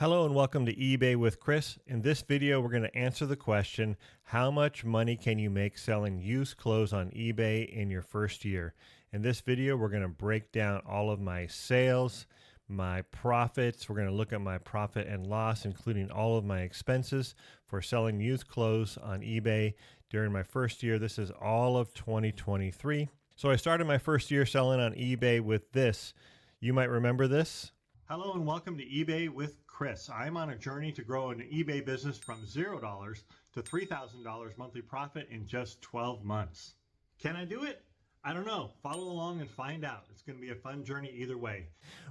Hello and welcome to eBay with Chris. In this video, we're going to answer the question, how much money can you make selling used clothes on eBay in your first year? In this video, we're going to break down all of my sales, my profits. We're going to look at my profit and loss, including all of my expenses for selling used clothes on eBay during my first year. This is all of 2023. So I started my first year selling on eBay with this. You might remember this. Hello and welcome to eBay with Chris. I'm on a journey to grow an eBay business from $0 to $3,000 monthly profit in just 12 months. Can I do it? I don't know. Follow along and find out. It's going to be a fun journey either way.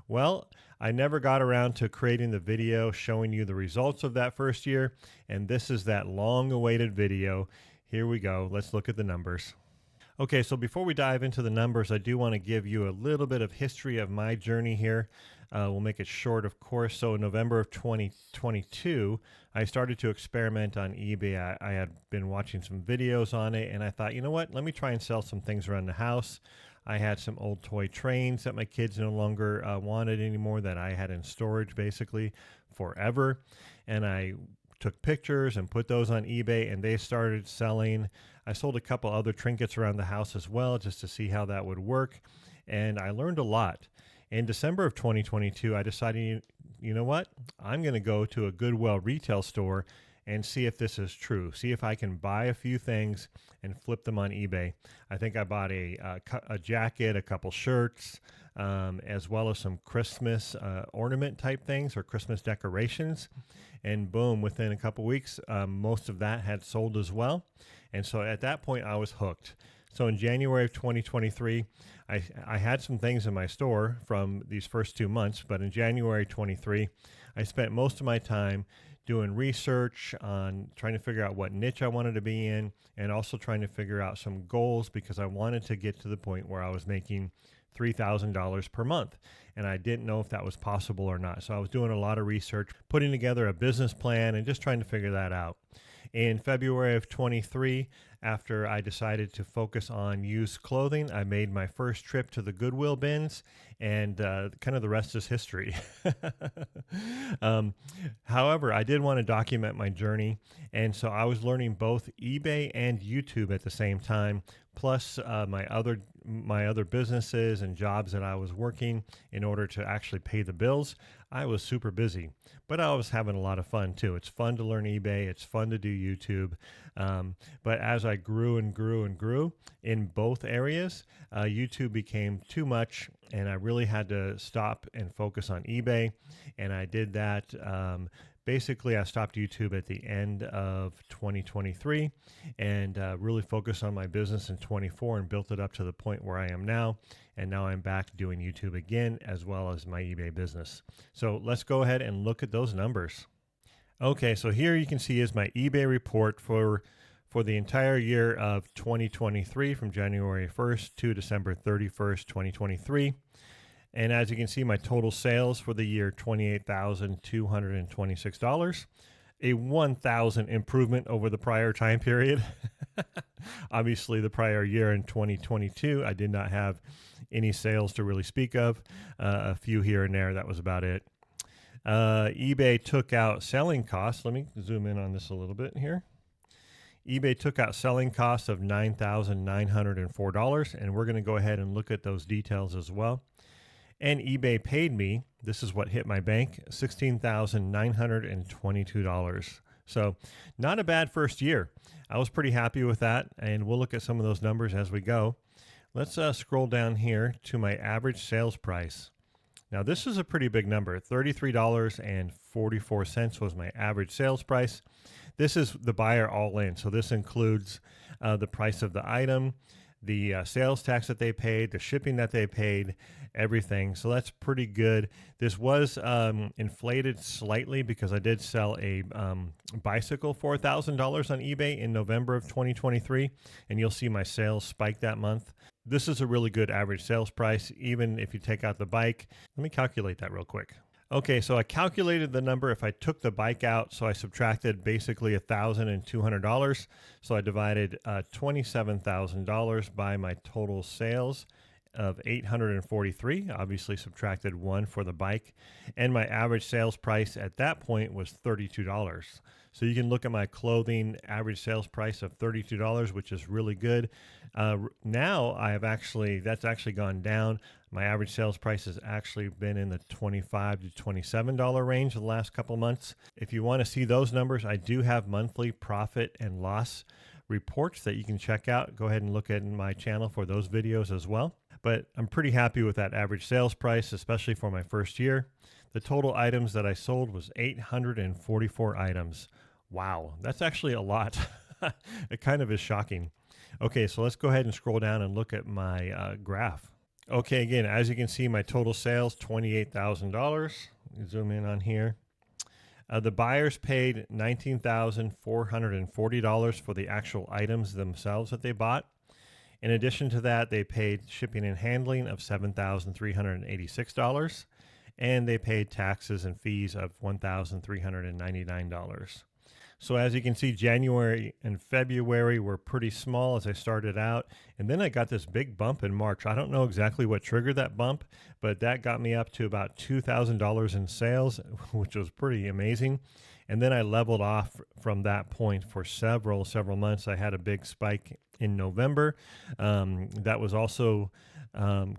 Well, I never got around to creating the video showing you the results of that first year, and this is that long-awaited video. Here we go. Let's look at the numbers. Okay, so before we dive into the numbers, I do want to give you a little bit of history of my journey here. We'll make it short, of course. So in November of 2022, I started to experiment on eBay. I had been watching some videos on it, and I thought, you know what, let me try and sell some things around the house. I had some old toy trains that my kids no longer wanted anymore that I had in storage basically forever. And I took pictures and put those on eBay, and they started selling. I sold a couple other trinkets around the house as well, just to see how that would work. And I learned a lot. In December of 2022, I decided, you know what? I'm going to go to a Goodwill retail store and see if this is true. See if I can buy a few things and flip them on eBay. I think I bought a jacket, a couple shirts, as well as some Christmas ornament type things or Christmas decorations. And boom, within a couple weeks, most of that had sold as well. And so at that point, I was hooked. So in January of 2023, I had some things in my store from these first 2 months, but in January 23, I spent most of my time doing research on trying to figure out what niche I wanted to be in, and also trying to figure out some goals because I wanted to get to the point where I was making $3,000 per month. And I didn't know if that was possible or not. So I was doing a lot of research, putting together a business plan and just trying to figure that out. In February of 23, after I decided to focus on used clothing, I made my first trip to the Goodwill bins, and kind of the rest is history. However, I did want to document my journey, and so I was learning both eBay and YouTube at the same time, plus my other businesses and jobs that I was working in order to actually pay the bills. I was super busy, but I was having a lot of fun too. It's fun to learn eBay. It's fun to do YouTube. But as I grew and grew and grew in both areas, YouTube became too much, and I really had to stop and focus on eBay. And I did that. Basically, I stopped YouTube at the end of 2023 and really focused on my business in 24 and built it up to the point where I am now. And now I'm back doing YouTube again, as well as my eBay business. So let's go ahead and look at those numbers. Okay, so here you can see is my eBay report for the entire year of 2023 from January 1st to December 31st, 2023. And as you can see, my total sales for the year, $28,226, a 1,000 improvement over the prior time period. Obviously, the prior year in 2022, I did not have any sales to really speak of. A few here and there, that was about it. eBay took out selling costs. Let me zoom in on this a little bit here. eBay took out selling costs of $9,904, and we're going to go ahead and look at those details as well. And eBay paid me, this is what hit my bank, $16,922. So not a bad first year. I was pretty happy with that, and we'll look at some of those numbers as we go. Let's scroll down here to my average sales price. Now this is a pretty big number, $33.44 was my average sales price. This is the buyer all in, so this includes the price of the item, the sales tax that they paid, the shipping that they paid, everything. So that's pretty good. This was inflated slightly because I did sell a bicycle for $1,000 on eBay in November of 2023, and you'll see my sales spike that month. This is a really good average sales price, even if you take out the bike. Let me calculate that real quick. Okay, so I calculated the number if I took the bike out, so I subtracted basically $1,200. So I divided $27,000 by my total sales, of 843, obviously subtracted 1 for the bike, and my average sales price at that point was $32. So you can look at my clothing average sales price of $32, which is really good. Now that's actually gone down. My average sales price has actually been in the $25 to $27 range the last couple months. If you want to see those numbers, I do have monthly profit and loss reports that you can check out. Go ahead and look at my channel for those videos as well. But I'm pretty happy with that average sales price, especially for my first year. The total items that I sold was 844 items. Wow, that's actually a lot. It kind of is shocking. Okay, so let's go ahead and scroll down and look at my graph. Okay, again, as you can see, my total sales, $28,000. Zoom in on here. The buyers paid $19,440 for the actual items themselves that they bought. In addition to that, they paid shipping and handling of $7,386, and they paid taxes and fees of $1,399. So as you can see, January and February were pretty small as I started out. And then I got this big bump in March. I don't know exactly what triggered that bump, but that got me up to about $2,000 in sales, which was pretty amazing. And then I leveled off from that point for several months. I had a big spike in November. That was also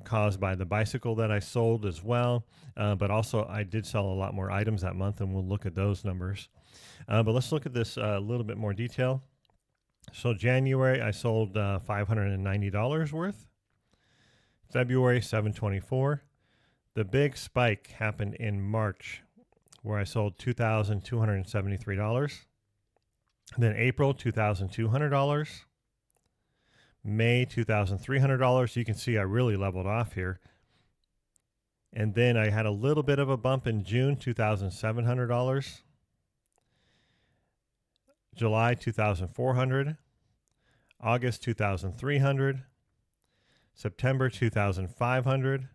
caused by the bicycle that I sold as well. But also I did sell a lot more items that month, and we'll look at those numbers. But let's look at this a little bit more detail. So January, I sold $590 worth. February, $724. The big spike happened in March, where I sold $2,273. Then April, $2,200. May, $2,300. You can see I really leveled off here. And then I had a little bit of a bump in June, $2,700. July, $2,400. August, $2,300. September, $2,500.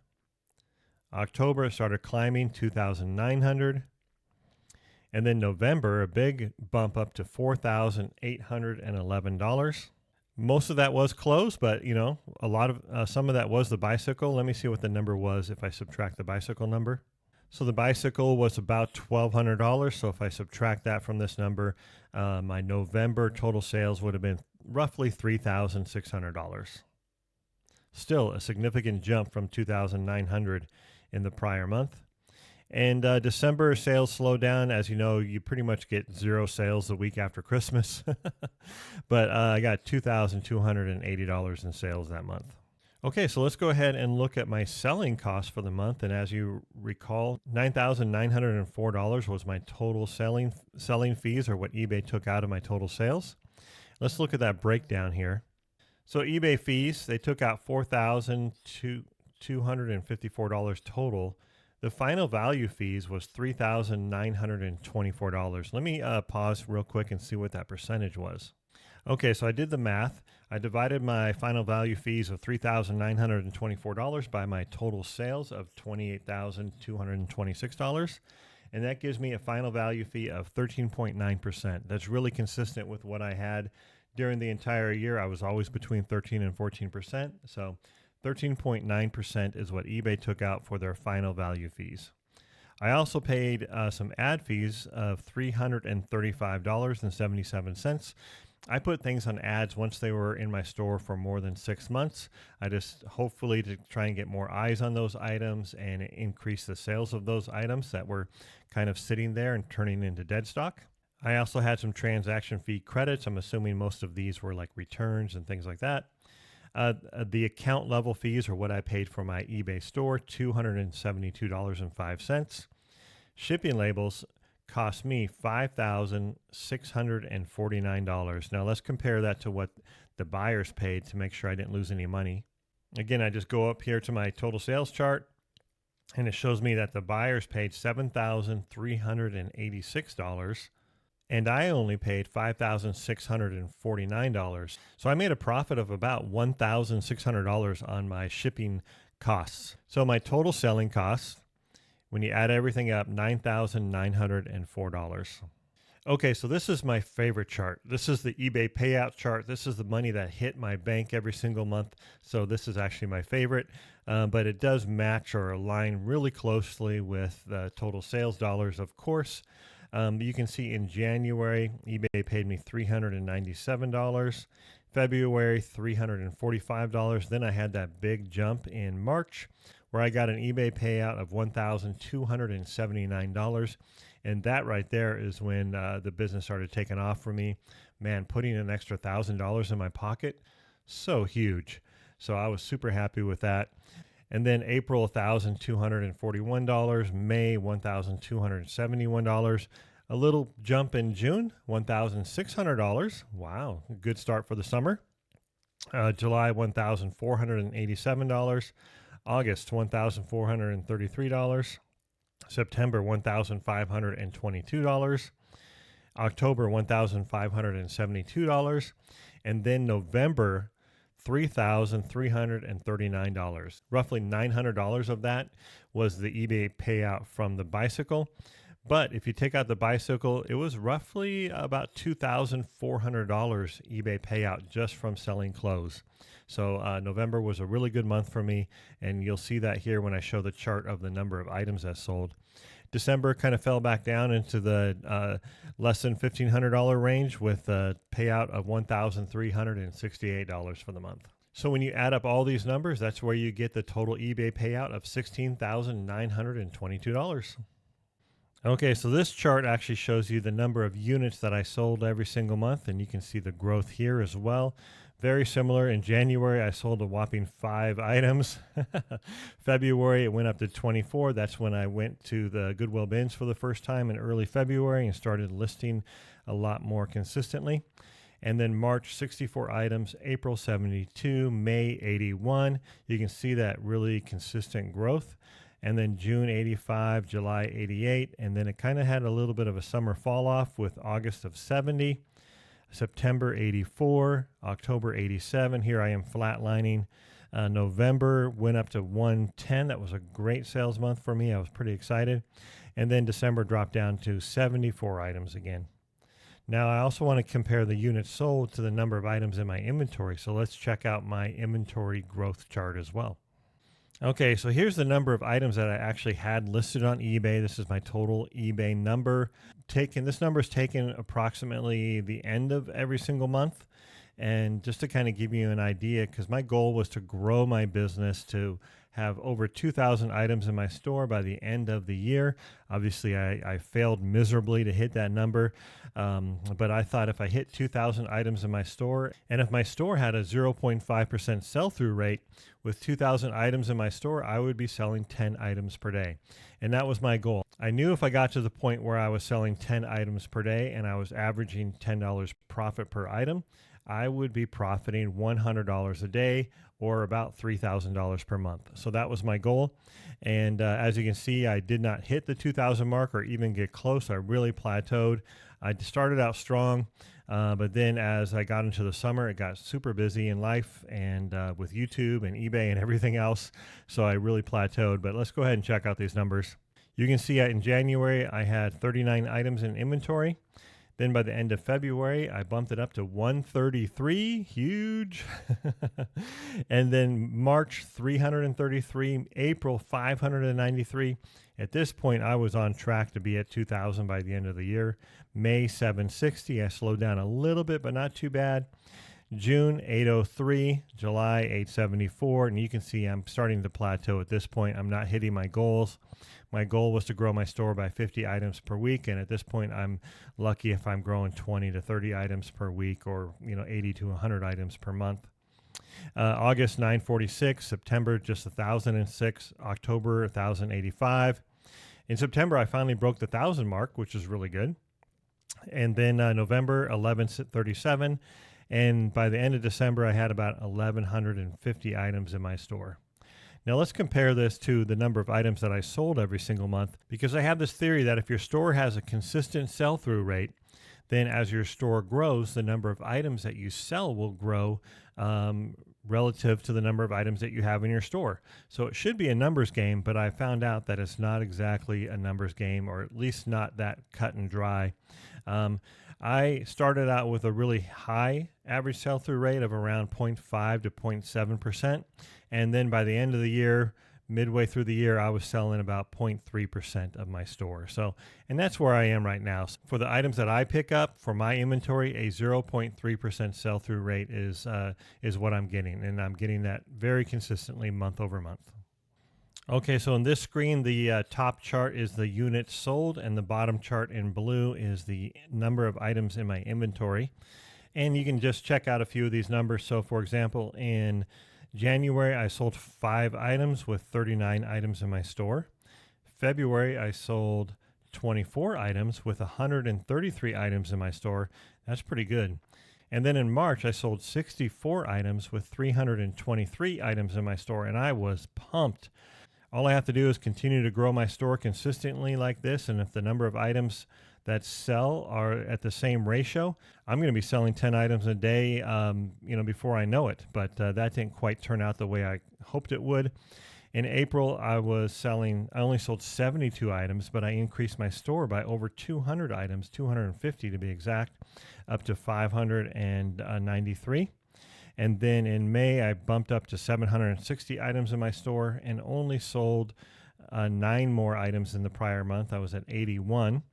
October, it started climbing, $2,900. And then November, a big bump up to $4,811. Most of that was clothes, but a lot of some of that was the bicycle. Let me see what the number was if I subtract the bicycle number. So the bicycle was about $1,200. So if I subtract that from this number, my November total sales would have been roughly $3,600. Still a significant jump from $2,900 in the prior month. And December sales slowed down. As you know, you pretty much get 0 sales the week after Christmas. But I got $2,280 in sales that month. Okay, so let's go ahead and look at my selling costs for the month. And as you recall, $9,904 was my total selling fees, or what eBay took out of my total sales. Let's look at that breakdown here. So eBay fees, they took out $4,254 total. The final value fees was $3,924. Let me pause real quick and see what that percentage was. Okay, so I did the math. I divided my final value fees of $3,924 by my total sales of $28,226. And that gives me a final value fee of 13.9%. That's really consistent with what I had during the entire year. I was always between 13 and 14%. So 13.9% is what eBay took out for their final value fees. I also paid some ad fees of $335.77. I put things on ads once they were in my store for more than 6 months. I just hopefully to try and get more eyes on those items and increase the sales of those items that were kind of sitting there and turning into dead stock. I also had some transaction fee credits. I'm assuming most of these were like returns and things like that. The account level fees are what I paid for my eBay store, $272.05. Shipping labels cost me $5,649. Now let's compare that to what the buyers paid to make sure I didn't lose any money. Again, I just go up here to my total sales chart, and it shows me that the buyers paid $7,386. And I only paid $5,649. So I made a profit of about $1,600 on my shipping costs. So my total selling costs, when you add everything up, $9,904. Okay, so this is my favorite chart. This is the eBay payout chart. This is the money that hit my bank every single month. So this is actually my favorite, but it does match or align really closely with the total sales dollars, of course. You can see in January, eBay paid me $397. February, $345. Then I had that big jump in March where I got an eBay payout of $1,279. And that right there is when the business started taking off for me. Man, putting an extra $1,000 in my pocket, so huge. So I was super happy with that. And then April, $1,241. May, $1,271. A little jump in June, $1,600. Wow, good start for the summer. July, $1,487. August, $1,433. September, $1,522. October, $1,572. And then November, $3,339. Roughly $900 of that was the eBay payout from the bicycle. But if you take out the bicycle, it was roughly about $2,400 eBay payout just from selling clothes. So November was a really good month for me, and you'll see that here when I show the chart of the number of items that sold. December kind of fell back down into the less than $1,500 range with a payout of $1,368 for the month. So when you add up all these numbers, that's where you get the total eBay payout of $16,922. Okay, so this chart actually shows you the number of units that I sold every single month, and you can see the growth here as well. Very similar. In January, I sold a whopping 5 items. February, it went up to 24. That's when I went to the Goodwill bins for the first time in early February and started listing a lot more consistently. And then March, 64 items, April, 72, May, 81. You can see that really consistent growth. And then June, 85, July, 88. And then it kind of had a little bit of a summer fall off with August of 70, September, 84, October, 87. Here I am flatlining. November went up to 110. That was a great sales month for me. I was pretty excited. And then December dropped down to 74 items again. Now, I also want to compare the units sold to the number of items in my inventory. So let's check out my inventory growth chart as well. Okay, so here's the number of items that I actually had listed on eBay. This is my total eBay number. This number is taken approximately the end of every single month. And just to kind of give you an idea, because my goal was to grow my business to have over 2,000 items in my store by the end of the year. Obviously, I failed miserably to hit that number, but I thought if I hit 2,000 items in my store, and if my store had a 0.5% sell-through rate with 2,000 items in my store, I would be selling 10 items per day. And that was my goal. I knew if I got to the point where I was selling 10 items per day and I was averaging $10 profit per item, I would be profiting $100 a day or about $3,000 per month. So that was my goal. And as you can see, I did not hit the 2,000 mark or even get close. I really plateaued. I started out strong, but then as I got into the summer, it got super busy in life and with YouTube and eBay and everything else. So I really plateaued, but let's go ahead and check out these numbers. You can see in January, I had 39 items in inventory. Then by the end of February, I bumped it up to 133, huge. And then March, 333, April, 593. At this point, I was on track to be at 2,000 by the end of the year. May, 760. I slowed down a little bit, but not too bad. June, 803, July, 874. And you can see I'm starting to plateau at this point. I'm not hitting my goals. My goal was to grow my store by 50 items per week, and at this point, I'm lucky if I'm growing 20 to 30 items per week, or 80 to 100 items per month. August 946, September just 1,006, October 1,085. In September, I finally broke the 1,000 mark, which is really good. And then November 1137, and by the end of December, I had about 1,150 items in my store. Now let's compare this to the number of items that I sold every single month, because I have this theory that if your store has a consistent sell-through rate, then as your store grows, the number of items that you sell will grow relative to the number of items that you have in your store. So it should be a numbers game, but I found out that it's not exactly a numbers game, or at least not that cut and dry. I started out with a really high average sell-through rate of around 0.5 to 0.7%. And then by the end of the year, midway through the year, I was selling about 0.3% of my store. So, and that's where I am right now. So for the items that I pick up for my inventory, a 0.3% sell-through rate is what I'm getting. And I'm getting that very consistently month over month. Okay, so on this screen, the top chart is the units sold, and the bottom chart in blue is the number of items in my inventory. And you can just check out a few of these numbers. So for example, in January, I sold 5 items with 39 items in my store. February, I sold 24 items with 133 items in my store. That's pretty good. And then in March, I sold 64 items with 323 items in my store, and I was pumped. All I have to do is continue to grow my store consistently like this, and if the number of items that sell are at the same ratio, I'm going to be selling 10 items a day, before I know it. But that didn't quite turn out the way I hoped it would. In April, I only sold 72 items, but I increased my store by over 200 items, 250 to be exact, up to 593. And then in May, I bumped up to 760 items in my store and only sold 9 more items than the prior month. I was at 81.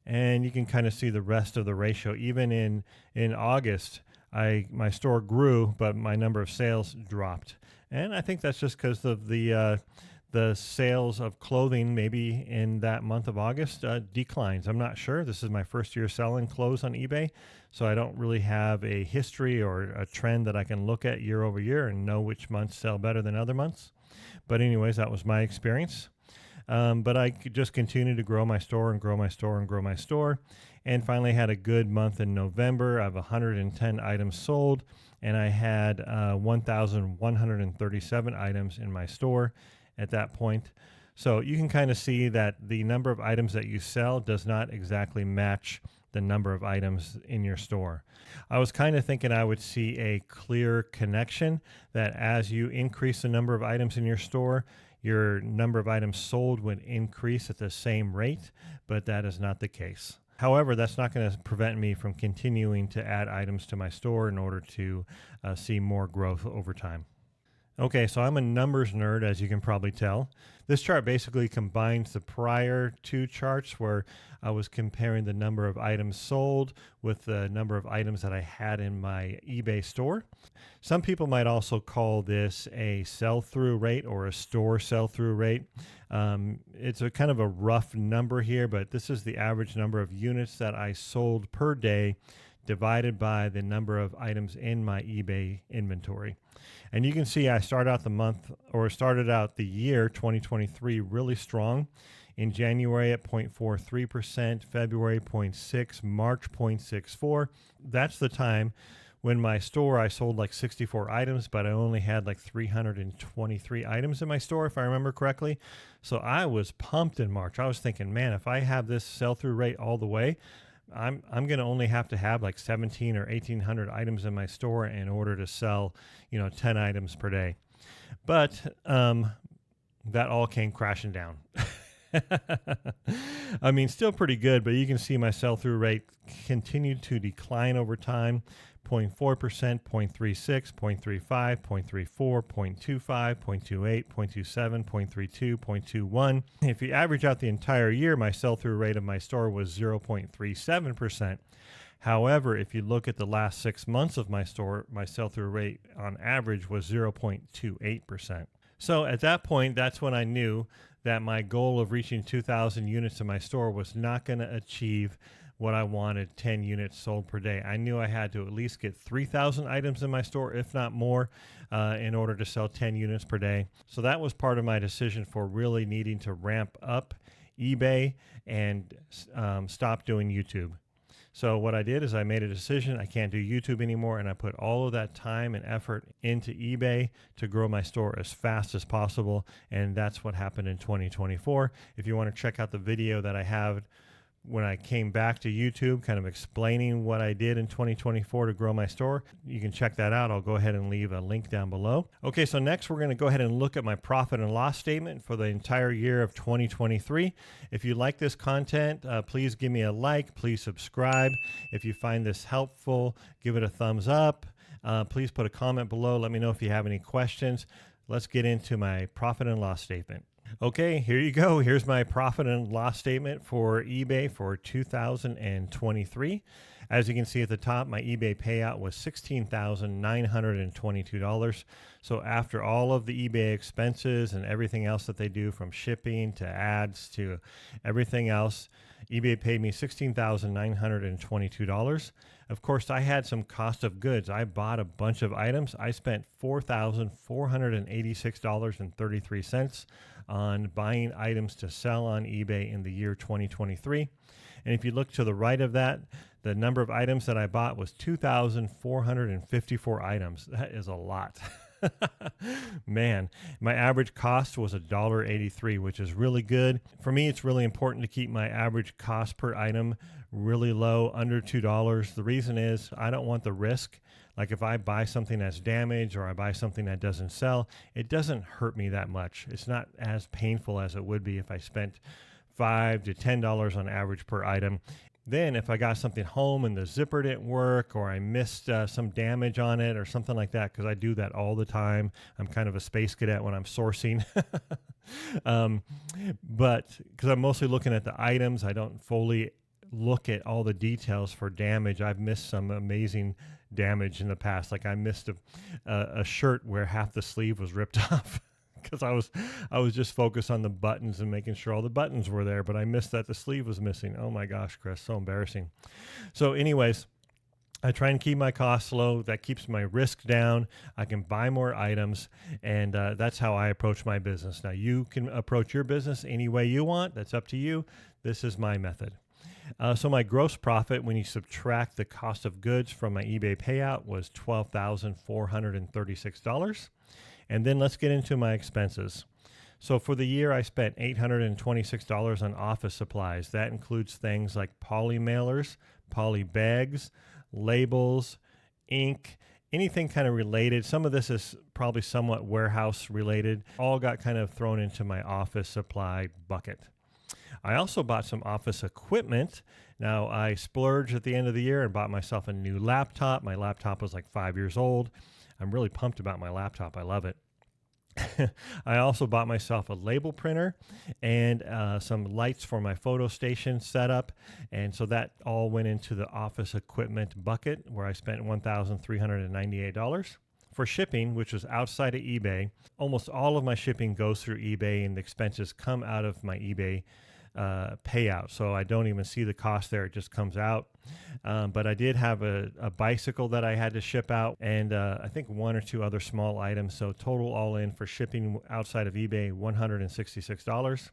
And you can kind of see the rest of the ratio. Even in August, my store grew, but my number of sales dropped. And I think that's just because of the sales of clothing maybe in that month of August declines. I'm not sure. This is my first year selling clothes on eBay, so I don't really have a history or a trend that I can look at year over year and know which months sell better than other months. But anyways, that was my experience. But I just continued to grow my store and grow my store and grow my store, and finally had a good month in November. I have 110 items sold, and I had 1,137 items in my store at that point. So you can kind of see that the number of items that you sell does not exactly match the number of items in your store. I was kind of thinking I would see a clear connection that as you increase the number of items in your store, your number of items sold would increase at the same rate, but that is not the case. However, that's not going to prevent me from continuing to add items to my store in order to see more growth over time. Okay, so I'm a numbers nerd, as you can probably tell. This chart basically combines the prior 2 charts where I was comparing the number of items sold with the number of items that I had in my eBay store. Some people might also call this a sell-through rate or a store sell-through rate. It's a kind of a rough number here, but this is the average number of units that I sold per day divided by the number of items in my eBay inventory. And you can see I started out the year 2023 really strong. In January at 0.43%, February 0.6%, March 0.64%. That's the time when my store, I sold like 64 items, but I only had like 323 items in my store, if I remember correctly. So I was pumped in March. I was thinking, man, if I have this sell-through rate all the way, I'm going to only have to have like 17 or 1,800 items in my store in order to sell, 10 items per day. But that all came crashing down. I mean, still pretty good, but you can see my sell-through rate continued to decline over time. 0.4%, 0.36, 0.35, 0.34, 0.25, 0.28, 0.27, 0.32, 0.21. If you average out the entire year, my sell-through rate of my store was 0.37%. However, if you look at the last 6 months of my store, my sell-through rate on average was 0.28%. So at that point, that's when I knew that my goal of reaching 2,000 units in my store was not going to achieve what I wanted, 10 units sold per day. I knew I had to at least get 3,000 items in my store, if not more, in order to sell 10 units per day. So that was part of my decision for really needing to ramp up eBay and stop doing YouTube. So what I did is I made a decision. I can't do YouTube anymore, and I put all of that time and effort into eBay to grow my store as fast as possible, and that's what happened in 2024. If you want to check out the video that I have when I came back to YouTube, kind of explaining what I did in 2024 to grow my store. You can check that out. I'll go ahead and leave a link down below. Okay, so next we're going to go ahead and look at my profit and loss statement for the entire year of 2023. If you like this content, please give me a like. Please subscribe. If you find this helpful, give it a thumbs up. Please put a comment below. Let me know if you have any questions. Let's get into my profit and loss statement. Okay, here you go. Here's my profit and loss statement for eBay for 2023. As you can see at the top, my eBay payout was $16,922. So after all of the eBay expenses and everything else that they do, from shipping to ads to everything else, eBay paid me $16,922. Of course, I had some cost of goods. I bought a bunch of items. I spent $4,486.33 on buying items to sell on eBay in the year 2023. And if you look to the right of that, the number of items that I bought was 2,454 items. That is a lot. Man, my average cost was $1.83, which is really good. For me, it's really important to keep my average cost per item really low, under $2. The reason is I don't want the risk. Like if I buy something that's damaged or I buy something that doesn't sell, it doesn't hurt me that much. It's not as painful as it would be if I spent $5 to $10 on average per item. Then if I got something home and the zipper didn't work, or I missed some damage on it or something like that, because I do that all the time. I'm kind of a space cadet when I'm sourcing. But because I'm mostly looking at the items, I don't fully look at all the details for damage. I've missed some amazing damage in the past. Like I missed a shirt where half the sleeve was ripped off. Because I was just focused on the buttons and making sure all the buttons were there, but I missed that the sleeve was missing. Oh my gosh, Chris, so embarrassing. So anyways, I try and keep my costs low. That keeps my risk down. I can buy more items, and that's how I approach my business. Now, you can approach your business any way you want. That's up to you. This is my method. So my gross profit, when you subtract the cost of goods from my eBay payout, was $12,436. And then let's get into my expenses. So for the year, I spent $826 on office supplies. That includes things like poly mailers, poly bags, labels, ink, anything kind of related. Some of this is probably somewhat warehouse related. All got kind of thrown into my office supply bucket. I also bought some office equipment. Now, I splurged at the end of the year and bought myself a new laptop. My laptop was like 5 years old. I'm really pumped about my laptop. I love it. I also bought myself a label printer and some lights for my photo station setup. And so that all went into the office equipment bucket, where I spent $1,398. For shipping, which was outside of eBay, almost all of my shipping goes through eBay, and the expenses come out of my eBay payout. So I don't even see the cost there. It just comes out. But I did have a bicycle that I had to ship out, and I think one or two other small items. So total all in for shipping outside of eBay, $166.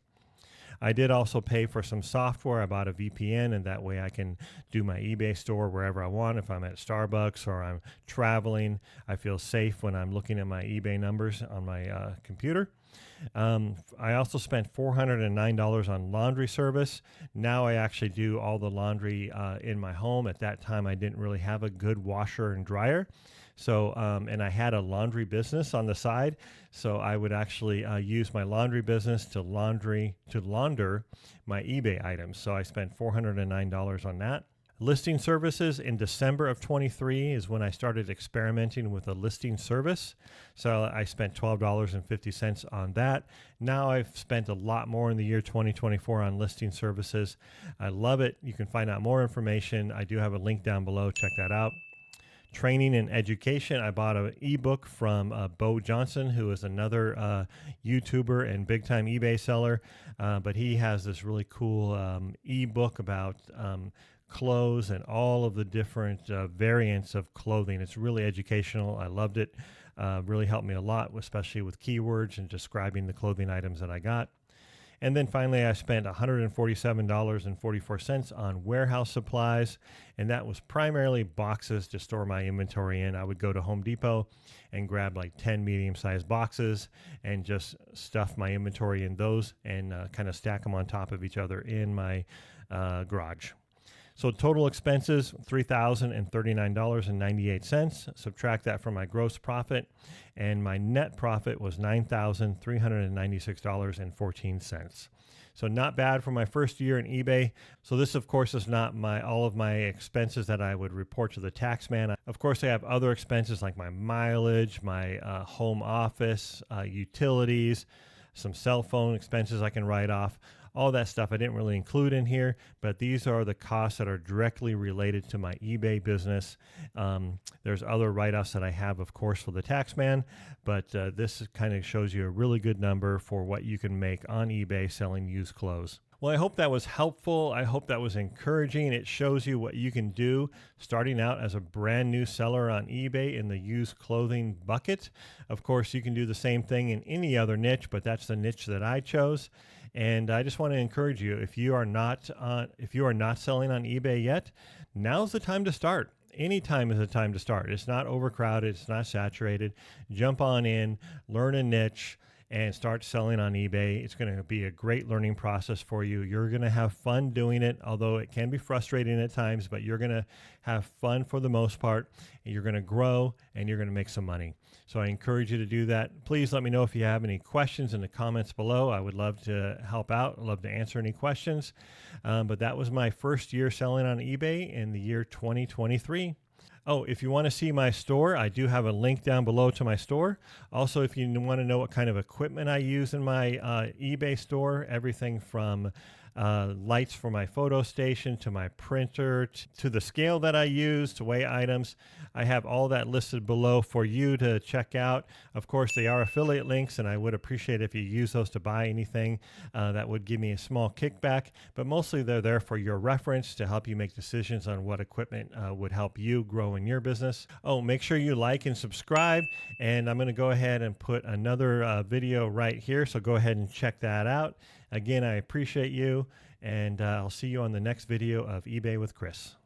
I did also pay for some software. I bought a VPN, and that way I can do my eBay store wherever I want. If I'm at Starbucks or I'm traveling, I feel safe when I'm looking at my eBay numbers on my computer. I also spent $409 on laundry service. Now I actually do all the laundry in my home. At that time, I didn't really have a good washer and dryer. So, and I had a laundry business on the side. So I would actually use my laundry business to launder my eBay items. So I spent $409 on that. Listing services in December of 23 is when I started experimenting with a listing service. So I spent $12.50 on that. Now I've spent a lot more in the year 2024 on listing services. I love it. You can find out more information. I do have a link down below. Check that out. Training and education. I bought an ebook from Bo Johnson, who is another YouTuber and big time eBay seller. But he has this really cool ebook about clothes and all of the different variants of clothing. It's really educational. I loved it. Really helped me a lot, especially with keywords and describing the clothing items that I got. And then finally, I spent $147.44 on warehouse supplies, and that was primarily boxes to store my inventory in. I would go to Home Depot and grab like 10 medium-sized boxes and just stuff my inventory in those and kind of stack them on top of each other in my garage. So total expenses, $3,039.98. Subtract that from my gross profit, and my net profit was $9,396.14. So not bad for my first year in eBay. So this, of course, is not all of my expenses that I would report to the tax man. Of course, I have other expenses like my mileage, my home office, utilities, some cell phone expenses I can write off. All that stuff I didn't really include in here, but these are the costs that are directly related to my eBay business. There's other write-offs that I have, of course, for the tax man, but this kind of shows you a really good number for what you can make on eBay selling used clothes. Well, I hope that was helpful. I hope that was encouraging. It shows you what you can do starting out as a brand new seller on eBay in the used clothing bucket. Of course, you can do the same thing in any other niche, but that's the niche that I chose. And I just want to encourage you, if you are not selling on eBay yet, now's the time to start. Any time is a time to start. It's not overcrowded. It's not saturated. Jump on in, learn a niche, and start selling on eBay. It's going to be a great learning process for you. You're going to have fun doing it, although it can be frustrating at times, but you're going to have fun for the most part. And you're going to grow and you're going to make some money. So I encourage you to do that. Please let me know if you have any questions in the comments below. I would love to help out. I'd love to answer any questions. But that was my first year selling on eBay in the year 2023. Oh, if you want to see my store, I do have a link down below to my store. Also, if you want to know what kind of equipment I use in my eBay store, everything from lights for my photo station to my printer to the scale that I use to weigh items, I have all that listed below for you to check out. Of course, they are affiliate links, and I would appreciate if you use those to buy anything. That would give me a small kickback, but mostly they're there for your reference to help you make decisions on what equipment would help you grow in your business. Oh, make sure you like and subscribe, and I'm going to go ahead and put another video right here, so go ahead and check that out. Again, I appreciate you, and I'll see you on the next video of eBay with Chris.